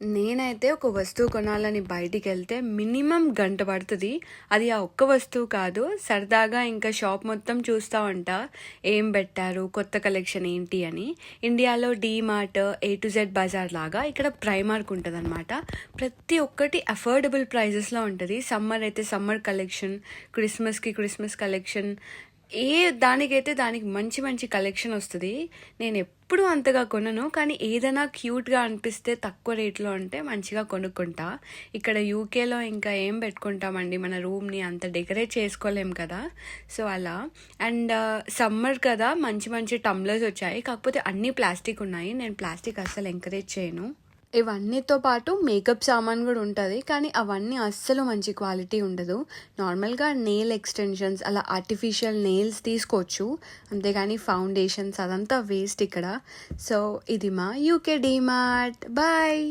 నేనైతే ఒక వస్తువు కొనాలని బయటికెళ్తే మినిమమ్ గంట పడుతది. అది ఆ ఒక్క వస్తువు కాదు. సరదాగా ఇంకా షాప్ మొత్తం చూస్తా ఉంటా. ఏం పెట్టారు, కొత్త కలెక్షన్ ఏంటి అని. ఇండియాలో DMart, A to Z bazaar లాగా ఇక్కడ ప్రైమార్క్ ఉంటదనమాట. ప్రతి ఒక్కటి అఫోర్డబుల్ ప్రైజెస్‌లో ఉంటది. సమ్మర్ అయితే సమ్మర్ కలెక్షన్, క్రిస్మస్‌కి క్రిస్మస్ కలెక్షన్, ఏ దానికైతే దానికి మంచి మంచి కలెక్షన్ వస్తది. నేనెప్పుడూ అంతగా కొనను. కానీ ఏదైనా క్యూట్‌గా అనిపిస్తే తక్కువ రేట్‌లో ఉంటే మంచిగా కొనుక్కుంటా. ఇక్కడ యూకేలో ఇంకా ఏం పెట్టుకుంటామండి, మన రూమ్‌ని అంత డెకరేట్ చేసుకోలేం కదా! సో, అలా. అండ్ సమ్మర్ కదా, మంచి మంచి టంబ్లర్స్ వచ్చాయి. కాకపోతే అన్నీ ప్లాస్టిక్ ఉన్నాయి. నేను ప్లాస్టిక్ అస్సలు ఎంకరేజ్ చేయను. ఇవన్నీతో పాటు మేకప్ సామాన్ కూడా ఉంటది. కానీ అవన్నీ అస్సలు మంచి క్వాలిటీ ఉండదు. నార్మల్‌గా నెయిల్ ఎక్స్‌టెన్షన్స్, అలా ఆర్టిఫిషియల్ నెయిల్స్ తీసుకోవచ్చు. అంతేగాని ఫౌండేషన్స్ అదంతా వేస్ట్ ఇక్కడ. సో, ఇది మా యూకే డీమార్ట్. బాయ్.